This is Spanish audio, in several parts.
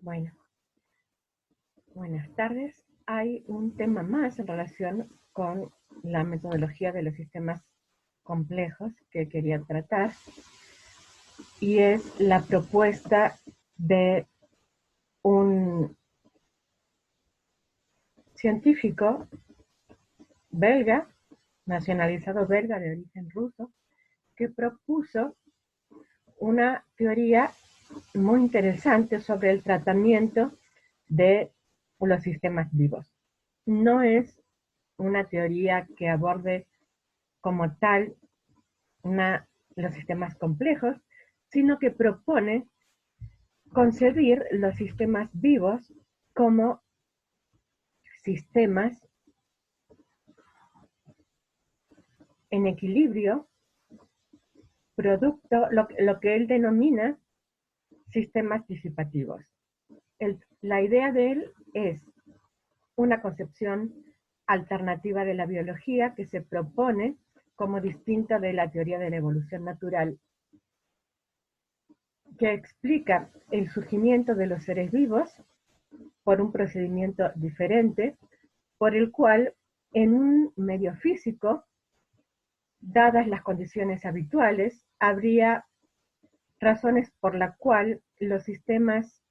Bueno, buenas tardes. Hay un tema más en relación con la metodología de los sistemas complejos que quería tratar, y es la propuesta de un científico belga, nacionalizado belga de origen ruso, que propuso una teoría muy interesante sobre el tratamiento de los sistemas vivos. No es una teoría que aborde como tal los sistemas complejos, sino que propone concebir los sistemas vivos como sistemas en equilibrio, producto, lo que él denomina sistemas disipativos. La idea de él es una concepción alternativa de la biología que se propone como distinta de la teoría de la evolución natural, que explica el surgimiento de los seres vivos por un procedimiento diferente, por el cual en un medio físico, dadas las condiciones habituales, habría razones por las cuales los sistemas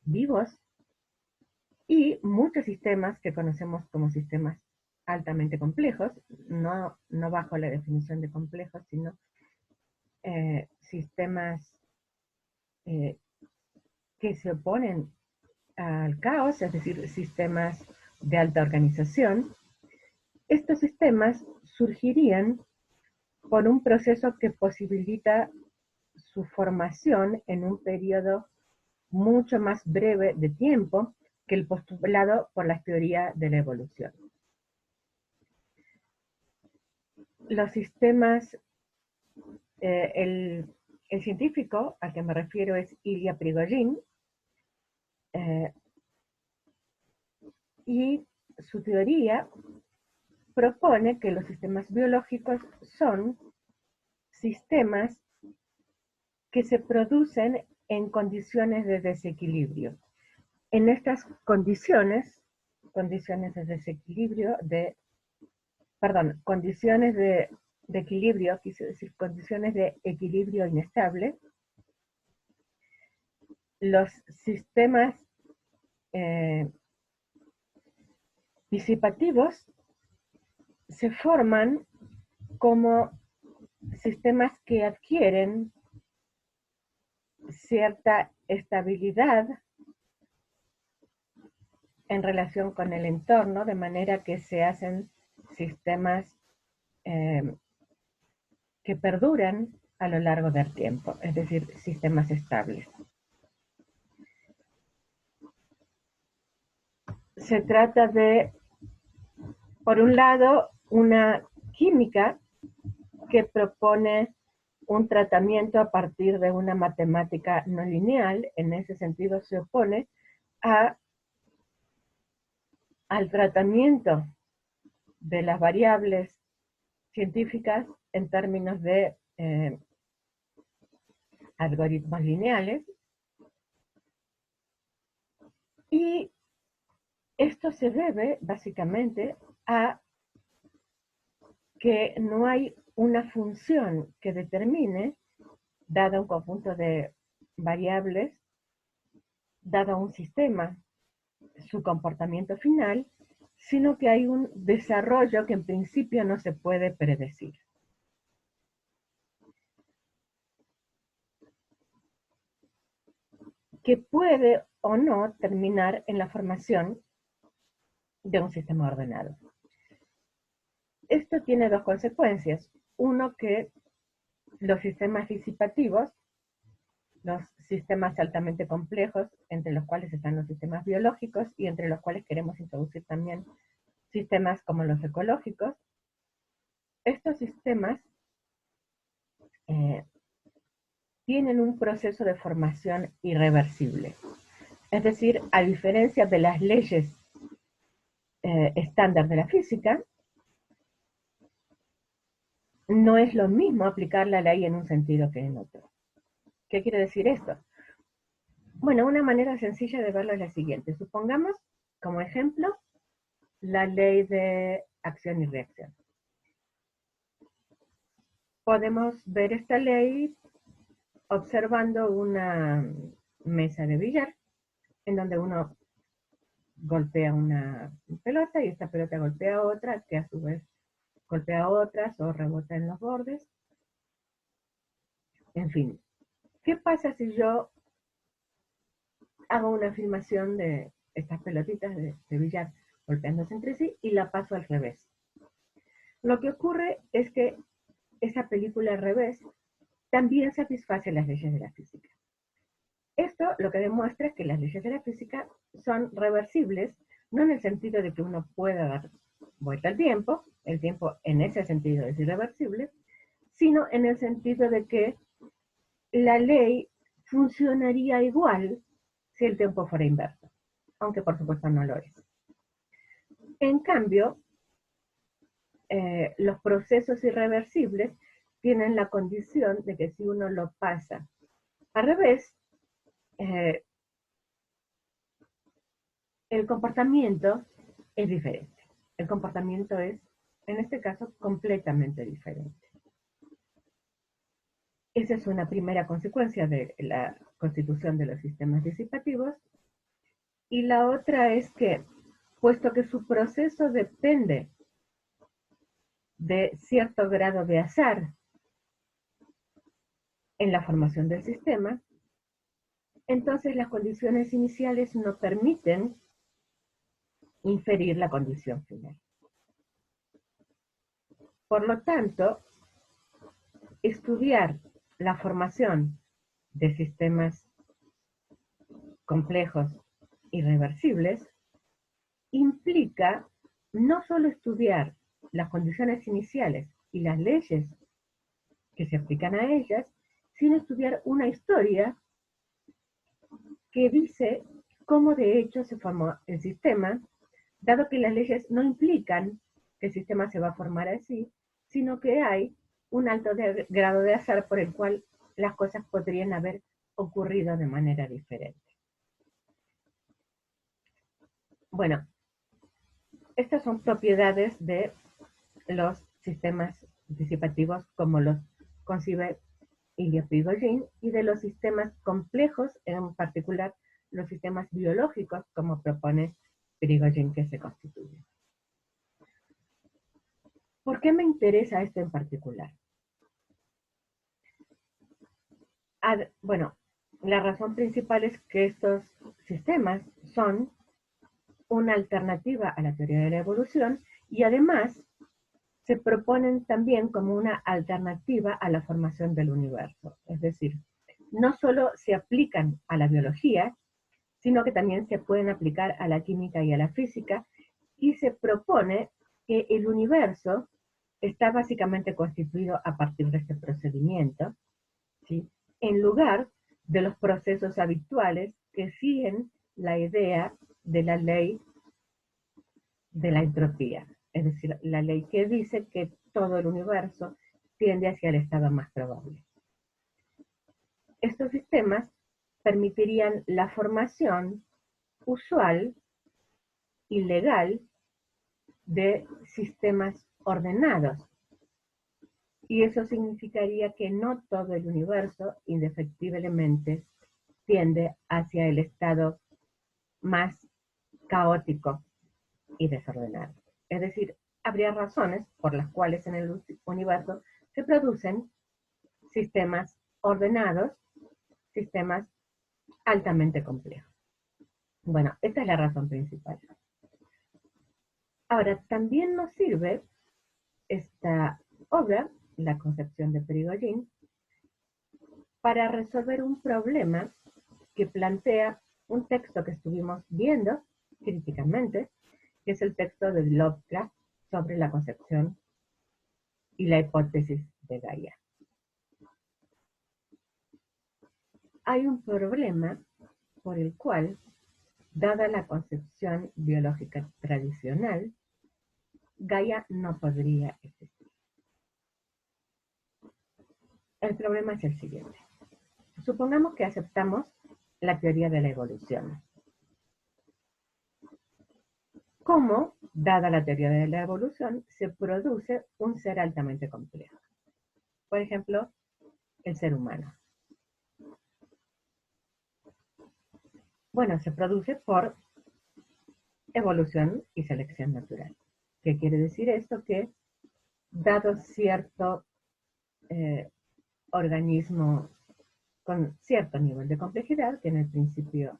vivos y muchos sistemas que conocemos como sistemas altamente complejos, no bajo la definición de complejos, sino sistemas que se oponen al caos, es decir, sistemas de alta organización. Estos sistemas surgirían por un proceso que posibilita su formación en un periodo mucho más breve de tiempo que el postulado por la teoría de la evolución. Los sistemas, el científico al que me refiero es Ilya Prigogine, y su teoría propone que los sistemas biológicos son sistemas que se producen en condiciones de desequilibrio. En estas condiciones de desequilibrio, condiciones de equilibrio, quise decir condiciones de equilibrio inestable, los sistemas disipativos se forman como sistemas que adquieren cierta estabilidad en relación con el entorno, de manera que se hacen sistemas que perduran a lo largo del tiempo, es decir, sistemas estables. Se trata de, por un lado, una química que propone un tratamiento a partir de una matemática no lineal. En ese sentido se opone al tratamiento de las variables científicas en términos de algoritmos lineales, y esto se debe básicamente a que no hay una función que determine, dado un conjunto de variables, dado un sistema, su comportamiento final, sino que hay un desarrollo que en principio no se puede predecir. Que puede o no terminar en la formación de un sistema ordenado. Esto tiene dos consecuencias. Uno, que los sistemas disipativos, los sistemas altamente complejos, entre los cuales están los sistemas biológicos y entre los cuales queremos introducir también sistemas como los ecológicos, estos sistemas tienen un proceso de formación irreversible. Es decir, a diferencia de las leyes estándar de la física, no es lo mismo aplicar la ley en un sentido que en otro. ¿Qué quiere decir esto? Bueno, una manera sencilla de verlo es la siguiente. Supongamos, como ejemplo, la ley de acción y reacción. Podemos ver esta ley observando una mesa de billar en donde uno golpea una pelota y esta pelota golpea otra, que a su vez golpea otras o rebota en los bordes. En fin, ¿qué pasa si yo hago una filmación de estas pelotitas de billar golpeándose entre sí y la paso al revés? Lo que ocurre es que esa película al revés también satisface las leyes de la física. Esto lo que demuestra es que las leyes de la física son reversibles, no en el sentido de que uno pueda dar vuelta al tiempo, el tiempo en ese sentido es irreversible, sino en el sentido de que la ley funcionaría igual si el tiempo fuera inverso, aunque por supuesto no lo es. En cambio, los procesos irreversibles tienen la condición de que si uno lo pasa al revés, el comportamiento es diferente. El comportamiento es, en este caso, completamente diferente. Esa es una primera consecuencia de la constitución de los sistemas disipativos. Y la otra es que, puesto que su proceso depende de cierto grado de azar en la formación del sistema, entonces las condiciones iniciales no permiten inferir la condición final. Por lo tanto, estudiar la formación de sistemas complejos irreversibles implica no solo estudiar las condiciones iniciales y las leyes que se aplican a ellas, sino estudiar una historia que dice cómo de hecho se formó el sistema, dado que las leyes no implican que el sistema se va a formar así, sino que hay un alto grado de azar por el cual las cosas podrían haber ocurrido de manera diferente. Bueno, estas son propiedades de los sistemas disipativos como los concibe Ilya Prigogine y de los sistemas complejos, en particular los sistemas biológicos como propone Prigogine que se constituyen. ¿Por qué me interesa esto en particular? Bueno, la razón principal es que estos sistemas son una alternativa a la teoría de la evolución y además se proponen también como una alternativa a la formación del universo. Es decir, no solo se aplican a la biología, sino que también se pueden aplicar a la química y a la física, y se propone que el universo está básicamente constituido a partir de este procedimiento, ¿sí?, en lugar de los procesos habituales que siguen la idea de la ley de la entropía, es decir, la ley que dice que todo el universo tiende hacia el estado más probable. Estos sistemas permitirían la formación usual y legal de sistemas ordenados. Y eso significaría que no todo el universo indefectiblemente tiende hacia el estado más caótico y desordenado. Es decir, habría razones por las cuales en el universo se producen sistemas ordenados, sistemas altamente complejos. Bueno, esta es la razón principal. Ahora, también nos sirve esta obra, la concepción de Prigogine, para resolver un problema que plantea un texto que estuvimos viendo críticamente, que es el texto de Lovecraft sobre la concepción y la hipótesis de Gaia. Hay un problema por el cual, dada la concepción biológica tradicional, Gaia no podría existir. El problema es el siguiente. Supongamos que aceptamos la teoría de la evolución. ¿Cómo, dada la teoría de la evolución, se produce un ser altamente complejo? Por ejemplo, el ser humano. Bueno, se produce por evolución y selección natural. ¿Qué quiere decir esto? Que dado cierto organismo con cierto nivel de complejidad, que en el principio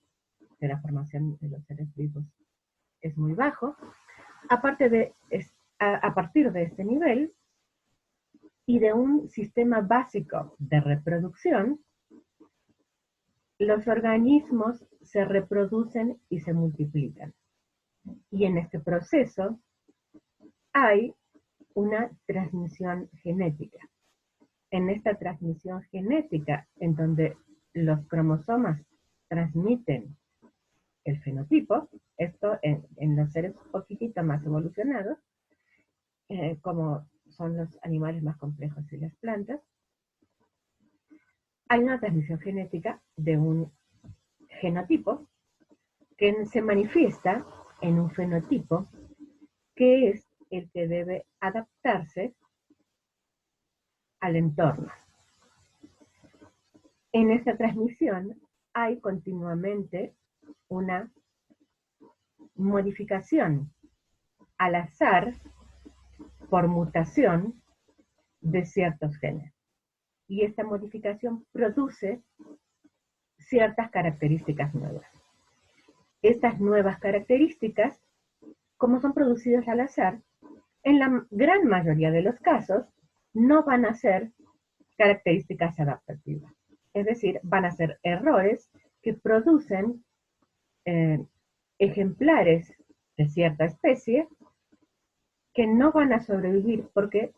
de la formación de los seres vivos es muy bajo, a partir de este nivel y de un sistema básico de reproducción, los organismos se reproducen y se multiplican. Y en este proceso hay una transmisión genética. En esta transmisión genética, en donde los cromosomas transmiten el fenotipo, esto en los seres un poquitito más evolucionados, como son los animales más complejos y las plantas, hay una transmisión genética de un genotipo que se manifiesta en un fenotipo que es el que debe adaptarse al entorno. En esta transmisión hay continuamente una modificación al azar por mutación de ciertos genes. Y esta modificación produce ciertas características nuevas. Estas nuevas características, como son producidas al azar, en la gran mayoría de los casos no van a ser características adaptativas. Es decir, van a ser errores que producen ejemplares de cierta especie que no van a sobrevivir porque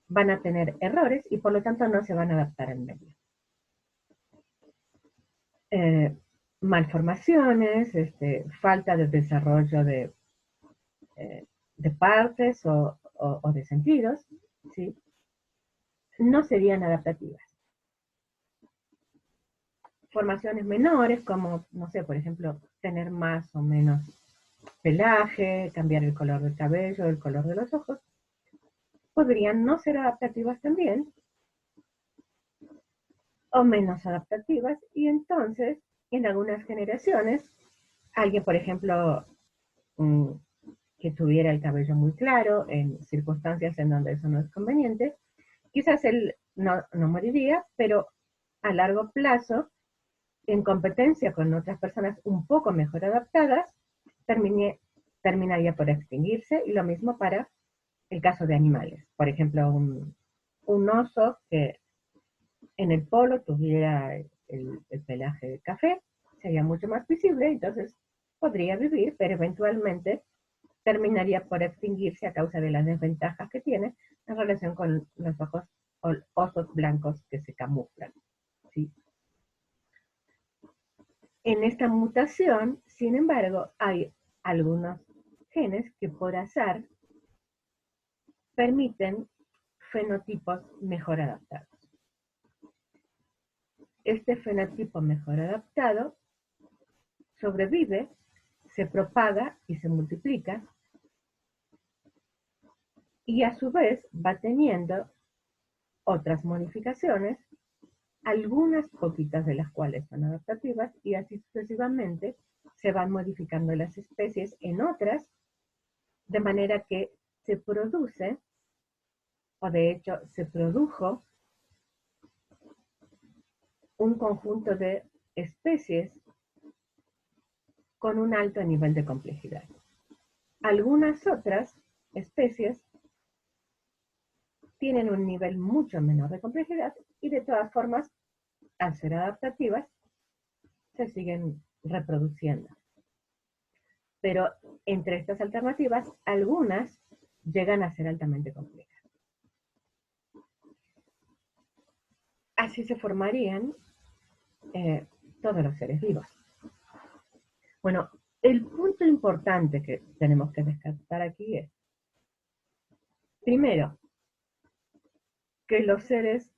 van a tener errores y por lo tanto no se van a adaptar al medio. Malformaciones, falta de desarrollo de partes o de sentidos, ¿sí? No serían adaptativas. Formaciones menores como, no sé, por ejemplo, tener más o menos pelaje, cambiar el color del cabello, el color de los ojos, podrían no ser adaptativas también, o menos adaptativas, y entonces, en algunas generaciones, alguien, por ejemplo, que tuviera el cabello muy claro, en circunstancias en donde eso no es conveniente, quizás él no moriría, pero a largo plazo, en competencia con otras personas un poco mejor adaptadas, terminaría por extinguirse, y lo mismo para el caso de animales. Por ejemplo, un oso que en el polo tuviera el pelaje de café, sería mucho más visible, entonces podría vivir, pero eventualmente terminaría por extinguirse a causa de las desventajas que tiene en relación con los osos blancos que se camuflan, ¿sí? En esta mutación, sin embargo, hay algunos genes que por azar permiten fenotipos mejor adaptados. Este fenotipo mejor adaptado sobrevive, se propaga y se multiplica, y a su vez va teniendo otras modificaciones, algunas poquitas de las cuales son adaptativas, y así sucesivamente se van modificando las especies en otras, de manera que se produce, o de hecho se produjo, un conjunto de especies con un alto nivel de complejidad. Algunas otras especies tienen un nivel mucho menor de complejidad y de todas formas, al ser adaptativas, se siguen reproduciendo. Pero entre estas alternativas, algunas llegan a ser altamente complejas. Así se formarían todos los seres vivos. Bueno, el punto importante que tenemos que descartar aquí es, primero, que los seres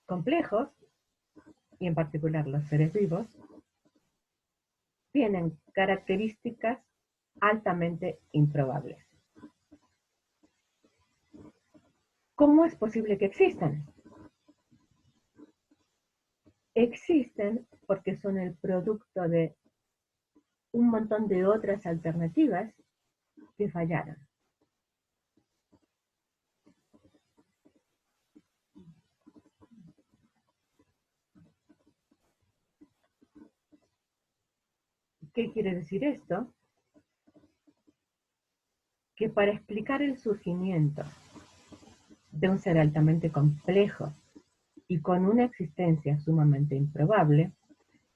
complejos, y en particular los seres vivos, tienen características altamente improbables. ¿Cómo es posible que existan? Existen porque son el producto de un montón de otras alternativas que fallaron. ¿Qué quiere decir esto? Que para explicar el surgimiento de un ser altamente complejo y con una existencia sumamente improbable,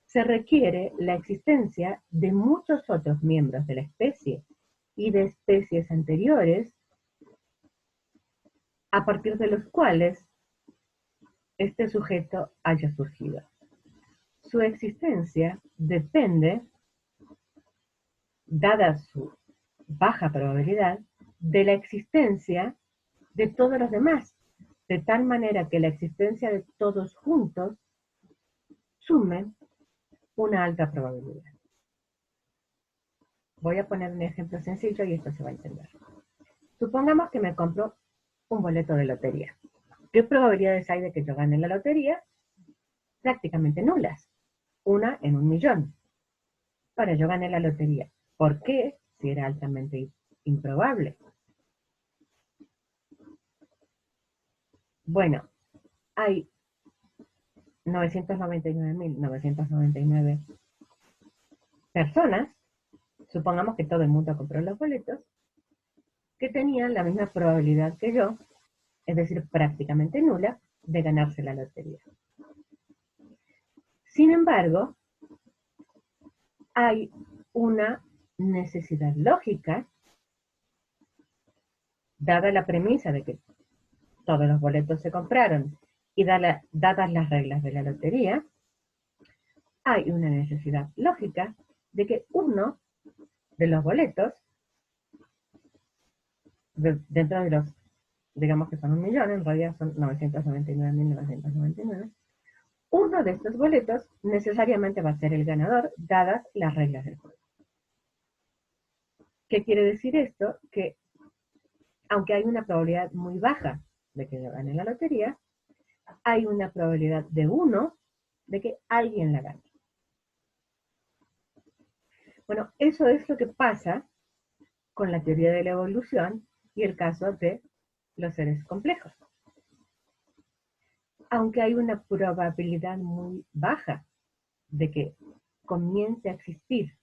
se requiere la existencia de muchos otros miembros de la especie y de especies anteriores a partir de los cuales este sujeto haya surgido. Su existencia depende, dada su baja probabilidad, de la existencia de todos los demás, de tal manera que la existencia de todos juntos sume una alta probabilidad. Voy a poner un ejemplo sencillo y esto se va a entender. Supongamos que me compro un boleto de lotería. ¿Qué probabilidades hay de que yo gane la lotería? Prácticamente nulas. 1 en 1.000.000. Ahora yo gané la lotería. ¿Por qué? Si era altamente improbable. Bueno, hay 999.999 personas, supongamos que todo el mundo compró los boletos, que tenían la misma probabilidad que yo, es decir, prácticamente nula, de ganarse la lotería. Sin embargo, hay una necesidad lógica, dada la premisa de que todos los boletos se compraron y dadas las reglas de la lotería, hay una necesidad lógica de que uno de los boletos, dentro de los, digamos que son 1.000.000, en realidad son 999.999, uno de estos boletos necesariamente va a ser el ganador, dadas las reglas del juego. ¿Qué quiere decir esto? Que aunque hay una probabilidad muy baja de que yo gane la lotería, hay una probabilidad de 1 de que alguien la gane. Bueno, eso es lo que pasa con la teoría de la evolución y el caso de los seres complejos. Aunque hay una probabilidad muy baja de que comience a existir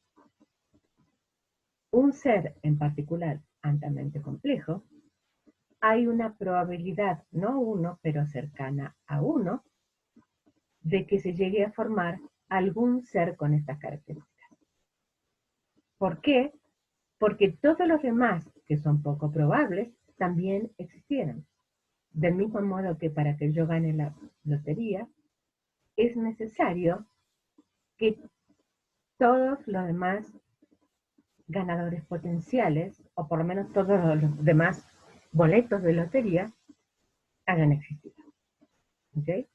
un ser en particular altamente complejo, hay una probabilidad, no 1, pero cercana a 1, de que se llegue a formar algún ser con estas características. ¿Por qué? Porque todos los demás, que son poco probables, también existieron. Del mismo modo que para que yo gane la lotería, es necesario que todos los demás ganadores potenciales, o por lo menos todos los demás boletos de lotería, hayan existido. ¿Okay?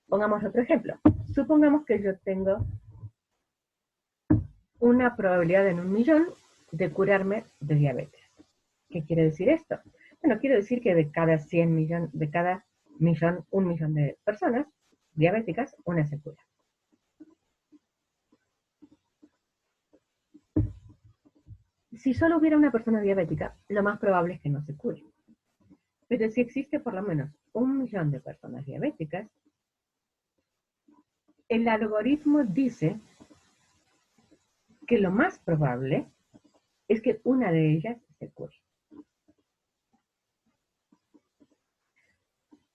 Pongamos otro ejemplo. Supongamos que yo tengo una probabilidad en 1.000.000 de curarme de diabetes. ¿Qué quiere decir esto? Bueno, quiere decir que de cada 100 millones, de cada millón, 1.000.000 de personas diabéticas, una se cura. Si solo hubiera una persona diabética, lo más probable es que no se cure. Pero si existe por lo menos 1.000.000 de personas diabéticas, el algoritmo dice que lo más probable es que una de ellas se cure.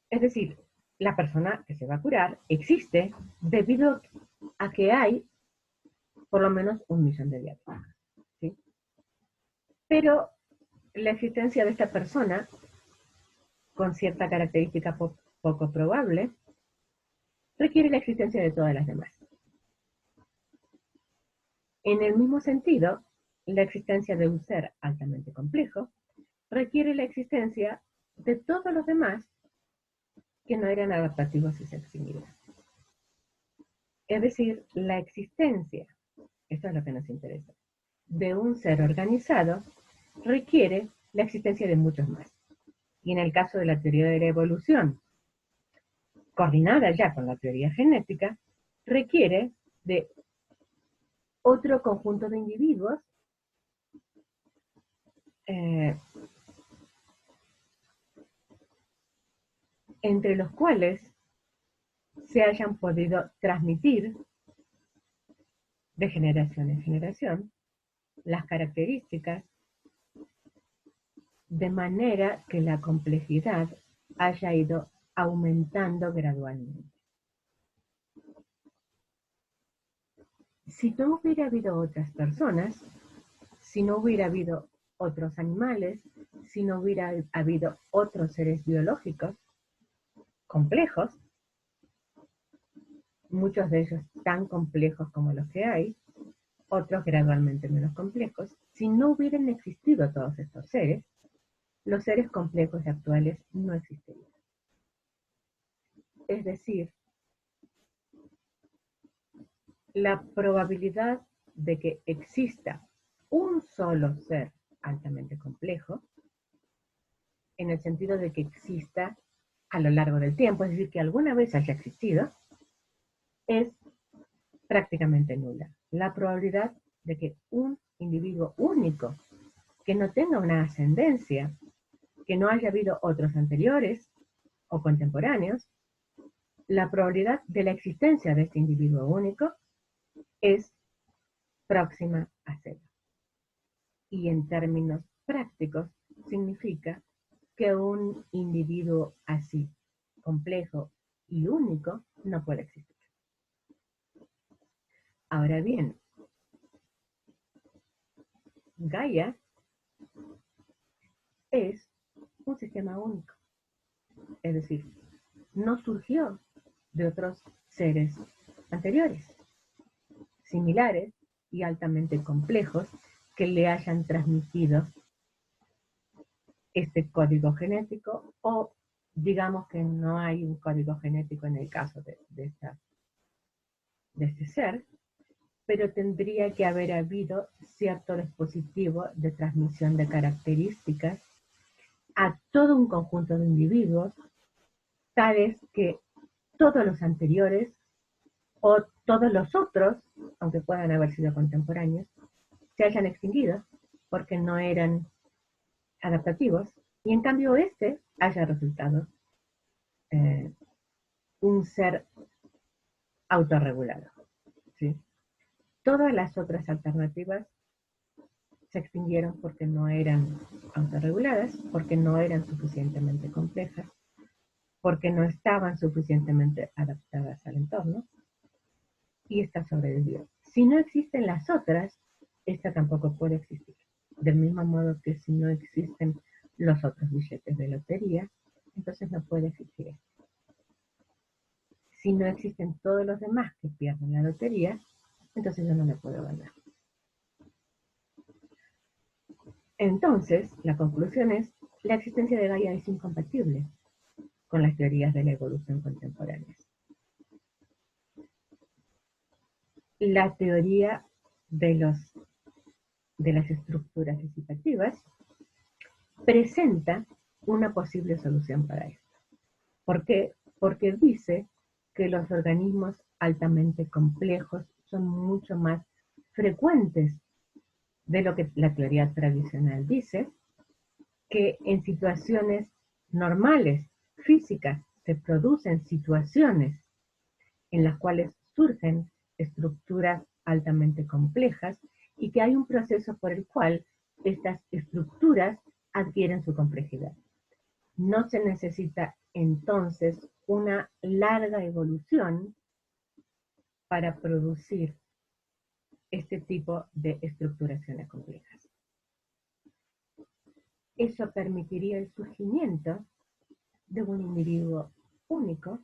Es decir, la persona que se va a curar existe debido a que hay por lo menos 1.000.000 de diabéticos. ¿Sí? Pero la existencia de esta persona, con cierta característica poco probable, requiere la existencia de todas las demás. En el mismo sentido, la existencia de un ser altamente complejo requiere la existencia de todos los demás que no eran adaptativos y se extinguieron. Es decir, la existencia, esto es lo que nos interesa, de un ser organizado requiere la existencia de muchos más. Y en el caso de la teoría de la evolución, coordinada ya con la teoría genética, requiere de otro conjunto de individuos entre los cuales se hayan podido transmitir de generación en generación las características de manera que la complejidad haya ido aumentando gradualmente. Si no hubiera habido otras personas, si no hubiera habido otros animales, si no hubiera habido otros seres biológicos complejos, muchos de ellos tan complejos como los que hay, otros gradualmente menos complejos, si no hubieran existido todos estos seres, los seres complejos actuales no existirían. Es decir, la probabilidad de que exista un solo ser altamente complejo, en el sentido de que exista a lo largo del tiempo, es decir, que alguna vez haya existido, es prácticamente nula. La probabilidad de que un individuo único, que no tenga una ascendencia, que no haya habido otros anteriores o contemporáneos, la probabilidad de la existencia de este individuo único es próxima a cero. Y en términos prácticos significa que un individuo así, complejo y único, no puede existir. Ahora bien, Gaia es un sistema único, es decir, no surgió de otros seres anteriores, similares y altamente complejos que le hayan transmitido este código genético, o digamos que no hay un código genético en el caso de este ser, pero tendría que haber habido cierto dispositivo de transmisión de características a todo un conjunto de individuos, tales que todos los anteriores o todos los otros, aunque puedan haber sido contemporáneos, se hayan extinguido porque no eran adaptativos, y en cambio este haya resultado un ser autorregulado, ¿sí? Todas las otras alternativas se extinguieron porque no eran autorreguladas, porque no eran suficientemente complejas, porque no estaban suficientemente adaptadas al entorno, y esta sobrevivió. Si no existen las otras, esta tampoco puede existir. Del mismo modo que si no existen los otros billetes de lotería, entonces no puede existir esto. Si no existen todos los demás que pierden la lotería, entonces yo no me puedo ganar. Entonces, la conclusión es, la existencia de Gaia es incompatible con las teorías de la evolución contemporáneas. La teoría de las estructuras disipativas presenta una posible solución para esto. ¿Por qué? Porque dice que los organismos altamente complejos son mucho más frecuentes de lo que la teoría tradicional dice, que en situaciones normales, físicas, se producen situaciones en las cuales surgen estructuras altamente complejas y que hay un proceso por el cual estas estructuras adquieren su complejidad. No se necesita entonces una larga evolución para producir este tipo de estructuraciones complejas. Eso permitiría el surgimiento de un individuo único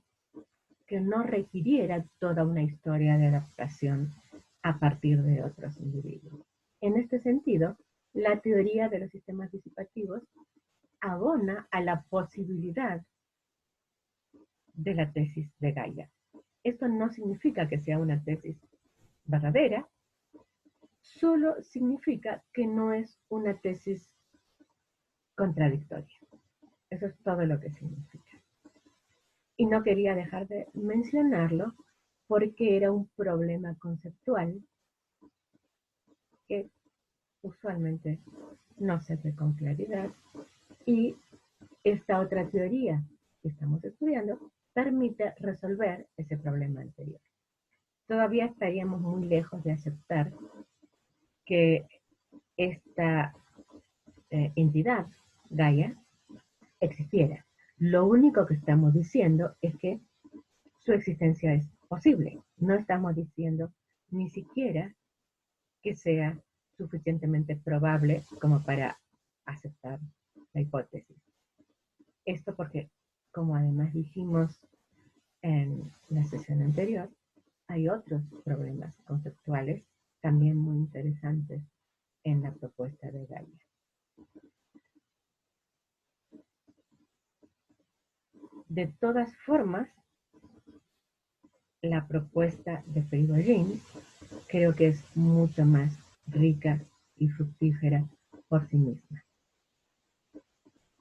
que no requiriera toda una historia de adaptación a partir de otros individuos. En este sentido, la teoría de los sistemas disipativos abona a la posibilidad de la tesis de Gaia. Esto no significa que sea una tesis verdadera, solo significa que no es una tesis contradictoria. Eso es todo lo que significa. Y no quería dejar de mencionarlo porque era un problema conceptual que usualmente no se ve con claridad, y esta otra teoría que estamos estudiando permite resolver ese problema anterior. Todavía estaríamos muy lejos de aceptar que esta entidad, Gaia, existiera. Lo único que estamos diciendo es que su existencia es posible. No estamos diciendo ni siquiera que sea suficientemente probable como para aceptar la hipótesis. Esto porque, como además dijimos en la sesión anterior, hay otros problemas conceptuales también muy interesantes en la propuesta de Gaia. De todas formas, la propuesta de Prigogine creo que es mucho más rica y fructífera por sí misma.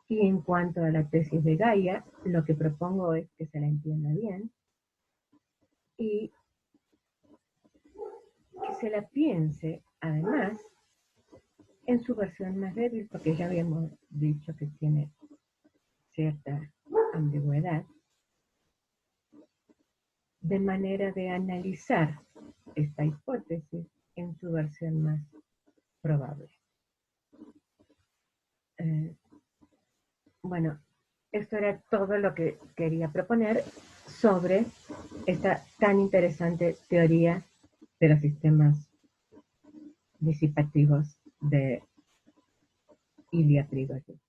Y en cuanto a la tesis de Gaia, lo que propongo es que se la entienda bien y que se la piense, además, en su versión más débil, porque ya habíamos dicho que tiene cierta ambigüedad, de manera de analizar esta hipótesis en su versión más probable. Bueno, esto era todo lo que quería proponer sobre esta tan interesante teoría de los sistemas disipativos de Ilya Prigogine.